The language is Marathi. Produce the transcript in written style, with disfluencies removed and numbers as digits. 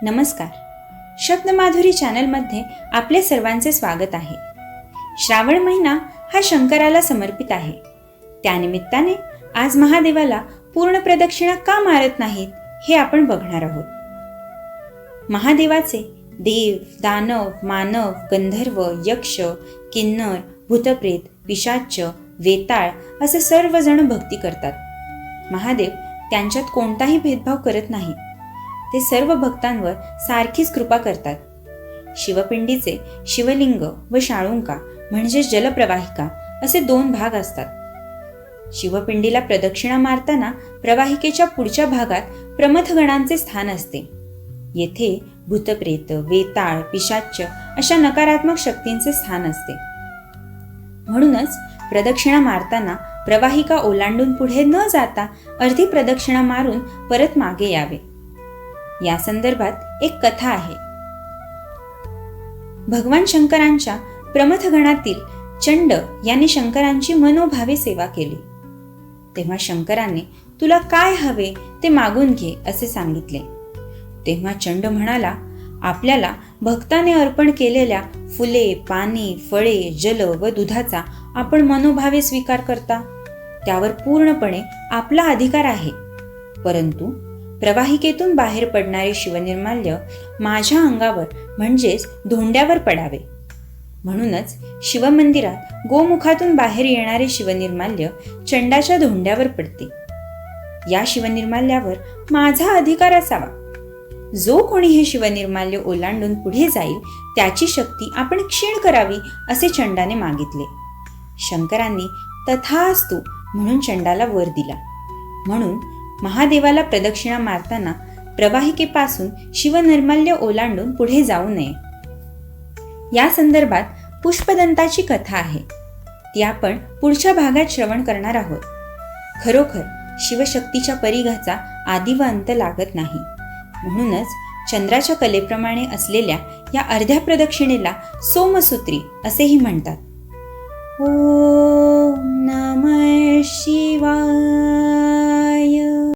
नमस्कार. शब्दमाधुरी चॅनलमध्ये आपले सर्वांचे स्वागत आहे. श्रावण महिना हा शंकराला समर्पित आहे. त्यानिमित्ताने आज महादेवाला पूर्ण प्रदक्षिणा का मारत नाहीत हे आपण बघणार आहोत. महादेवाचे देव, दानव, मानव, गंधर्व, यक्ष, किन्नर, भूतप्रेत, पिशाच, वेताळ असे सर्वजण भक्ती करतात. महादेव त्यांच्यात कोणताही भेदभाव करत नाही. ते सर्व भक्तांवर सारखीच कृपा करतात. शिवपिंडीचे शिवलिंग व शाळुंका म्हणजे जलप्रवाहिका असे दोन भाग असतात. शिवपिंडीला प्रदक्षिणा मारताना प्रवाहिकेच्या पुढच्या भागात प्रमथगणांचे स्थान असते. येथे भूतप्रेत, वेताळ, पिशाच अशा नकारात्मक शक्तींचे स्थान असते. म्हणूनच प्रदक्षिणा मारताना प्रवाहिका ओलांडून पुढे न जाता अर्धी प्रदक्षिणा मारून परत मागे यावे. या संदर्भात एक कथा आहे. भगवान शंकरांच्या प्रमथगणातील चंड यांनी शंकरांची मनोभावे सेवा केली. तेव्हा शंकरांनी तुला काय हवे ते मागून घे असे सांगितले. तेव्हा चंड म्हणाला, आपल्याला भक्ताने अर्पण केलेल्या फुले, पाने, फळे, जल व दुधाचा आपण मनोभावे स्वीकार करता. त्यावर पूर्णपणे आपला अधिकार आहे. परंतु प्रवाहिकेतून बाहेर पडणारे शिवनिर्माल्य माझ्या अंगावर म्हणजेच धोंड्यावर पडावे. म्हणूनच शिवमंदिरात गोमुखातून बाहेर येणारे शिवनिर्माल्य चंडाच्या धोंड्यावर पडते. या शिवनिर्माल्यावर माझा अधिकार असावा. जो कोणी हे शिवनिर्माल्य ओलांडून पुढे जाईल त्याची शक्ती आपण क्षीण करावी असे चंडाने मागितले. शंकरांनी तथास्तु म्हणून चंडाला वर दिला. म्हणून महादेवाला प्रदक्षिणा मारताना प्रवाहिकेपासून शिवनिर्माल्य ओलांडून पुढे जाऊ नये. या संदर्भात पुष्पदंताची कथा आहे. ती आपण पुढच्या भागात श्रवण करणार आहोत. खरोखर शिवशक्तीच्या परिघाचा आदि व अंत लागत नाही. म्हणूनच चंद्राच्या कलेप्रमाणे असलेल्या या अर्ध्या प्रदक्षिणेला सोमसूत्री असेही म्हणतात. ओम नमः शिवाय.